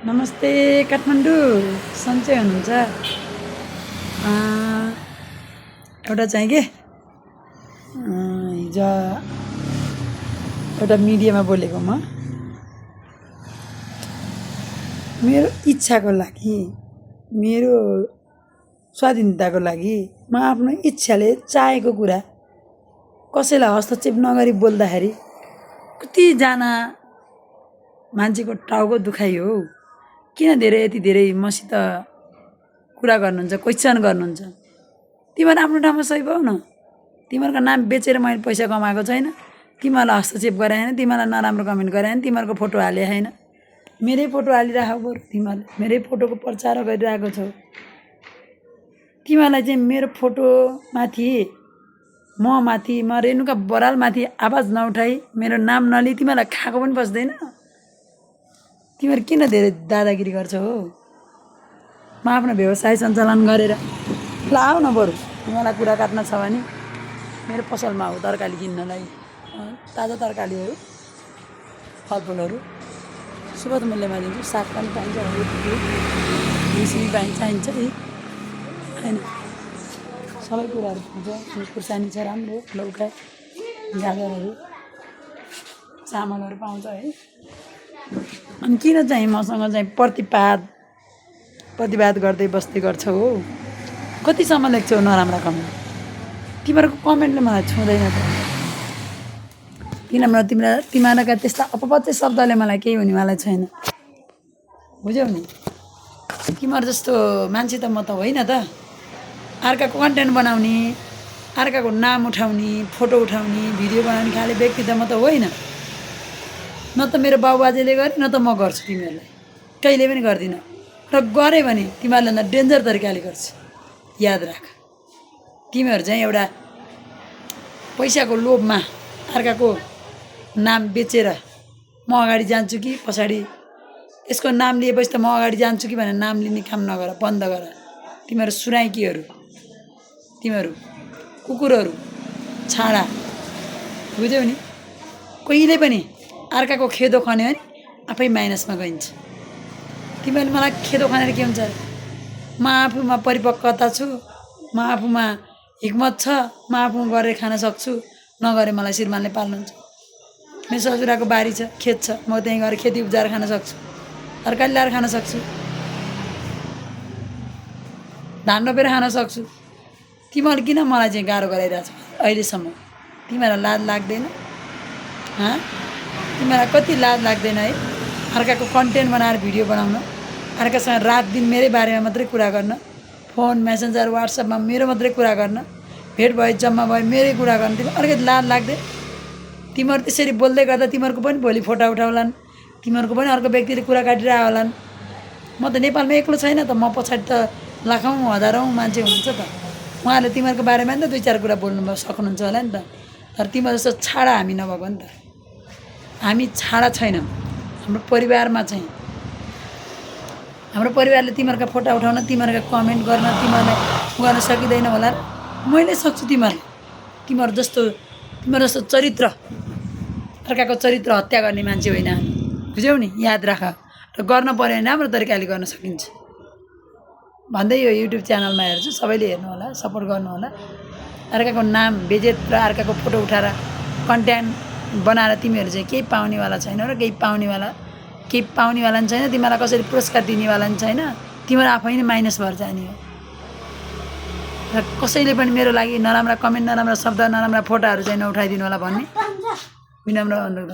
नमस्ते काठमाडौँ सन्चै हुनुहुन्छ एउटा चाहिँ के हिजो एउटा मिडियामा बोलेको मेरो इच्छाको लागि मेरो स्वाधीनताको लागि म आफ्नो इच्छाले चाहेको कुरा कसैलाई हस्तक्षेप नगरी बोल्दाखेरि कतिजना मान्छेको टाउको दुखाइ हो। किन यति धेरै मसित कुरा गर्नुहुन्छ, क्वेसन गर्नुहुन्छ? तिमीहरू आफ्नो ठाउँमा सही पाउ न। तिमीहरूको नाम बेचेर मैले पैसा कमाएको छैन, तिमीहरूलाई हस्तक्षेप गरे होइन, तिमीहरूलाई नराम्रो कमेन्ट गरे होइन, तिमीहरूको फोटो हाले होइन। मेरै फोटो हालिराख बरु, तिमीहरूले मेरै फोटोको प्रचार गरिरहेको छौ। तिमीहरूलाई चाहिँ मेरो फोटो माथि म रेणुका बराल माथि आवाज नउठाई मेरो नाम नलि तिमीहरूलाई खाएको पनि बस्दैन। तिमीहरू किन धेरै दादागिरी गर्छौ हो? म आफ्नो व्यवसाय सञ्चालन गरेर ल आऊ न बरु, तिमीलाई कुरा काट्न छ भने मेरो पसलमा आऊ तरकारी किन्नलाई। ताजा तरकारीहरू फलफुलहरू सुपथ मूल्यमा दिन्छु। साग पनि पाइन्छ, मिसिनी चाहिन्छ होइन, सबै कुराहरू पाउँछ। खुर्सानी छ राम्रो, लौका, गाजरहरू, चामलहरू पाउँछ है। अनि किन चाहिँ मसँग चाहिँ प्रतिवाद गर्दै बस्दै गर्छौ हो? कतिसम्म लेख्छौ नराम्रा कमेन्ट? तिमीहरूको कमेन्टले मलाई छुँदैन त। किनभने तिमीहरूका त्यस्ता अपवाच्य शब्दले मलाई केही हुनेवाला छैन, बुझ्यौ नि? तिमीहरू जस्तो मान्छे त म त होइन त। अर्काको कन्टेन्ट बनाउने, अर्काको नाम उठाउने, फोटो उठाउने, भिडियो बनाउने खाले व्यक्ति त म त होइन। न त मेरो बाबुबाजेले गरे, न त म गर्छु तिमीहरूलाई, कहिले पनि गर्दिनँ। र गरे भने तिमीहरूलाई डेन्जर तरिकाले गर्छु, याद राख। तिमीहरू चाहिँ एउटा पैसाको लोभमा अर्काको नाम बेचेर म अगाडि जान्छु कि पछाडि यसको नाम लिएपछि त म अगाडि जान्छु कि भनेर नाम लिने काम नगर, बन्द गर। तिमीहरू सुराइकीहरू, तिमीहरू कुकुरहरू, छाडा, बुझ्यौ नि? कहिले पनि अर्काको खेदो खन्यो भने आफै माइनसमा गइन्छ। तिमीहरूले मलाई खेदो खनेर के हुन्छ? म आफूमा परिपक्वता छु, म आफूमा हिक्मत छ, म आफू गरेर खान सक्छु। नगरे मलाई श्रीमानले पाल्नुहुन्छ। मेरो ससुराको बारी छ, खेत छ, म त्यहीँ गएर खेती उब्जाएर खान सक्छु, तरकारी ल्याएर खान सक्छु, धान रोपेर खान सक्छु। तिमीहरूले किन मलाई चाहिँ गाह्रो गराइरहेको छ अहिलेसम्म? तिमीहरूलाई लाज लाग्दैन? तिमीलाई कति लाज लाग्दैन है? अर्काको कन्टेन्ट बनाएर भिडियो बनाउन, अर्कासँग रात दिन मेरै बारेमा मात्रै कुरा गर्न, फोन मेसेन्जर वाट्सएपमा मेरो मात्रै कुरा गर्न, भेट भयो जम्मा भयो मेरै कुरा गर्न। तिमी अलिकति लाज लाग्दैन? तिमीहरू त्यसरी बोल्दै गर्दा तिमीहरूको पनि भोलि फोटा उठाउलान्, तिमीहरूको पनि अर्को व्यक्तिले कुरा काटिरहेको होलान्। म त नेपालमा एक्लो छैन त, म पछाडि त लाखौँ हजारौँ मान्छे हुनुहुन्छ त। उहाँहरूले तिमीहरूको बारेमा नि त दुई चार कुरा बोल्नु सक्नुहुन्छ होला नि त। तर तिमीहरू जस्तो छाडा हामी नभएको नि त। हामी छाडा छैनौँ। हाम्रो परिवारमा चाहिँ हाम्रो परिवारले तिमीहरूका फोटा उठाउन, तिमीहरूका कमेन्ट गर्न, तिमीहरूलाई गर्न सकिँदैन होला र? मैले सक्छु तिमीहरू जस्तो चरित्र, अर्काको चरित्र हत्या गर्ने मान्छे होइन हामी, बुझ्यौ नि? याद राख। र गर्न पर्यो भने राम्रो तरिकाले गर्न सकिन्छ भन्दै यो युट्युब च्यानलमा हेर्छु, सबैले हेर्नु होला, सपोर्ट गर्नु होला। अर्काको नाम बेजेर र अर्काको फोटो उठाएर कन्टेन्ट बनाएर तिमीहरू चाहिँ केही पाउनेवाला छैन र केही पाउनेवाला नि छैन। तिमीलाई कसैले पुरस्कार दिनेवाला नि छैन। तिमीहरू आफै नै माइनस भएर जाने हो। र कसैले पनि मेरो लागि नराम्रा कमेन्ट, नराम्रा शब्द, नराम्रा फोटाहरू चाहिँ नउठाइदिनु होला भन्ने विनम्र अनुरोध।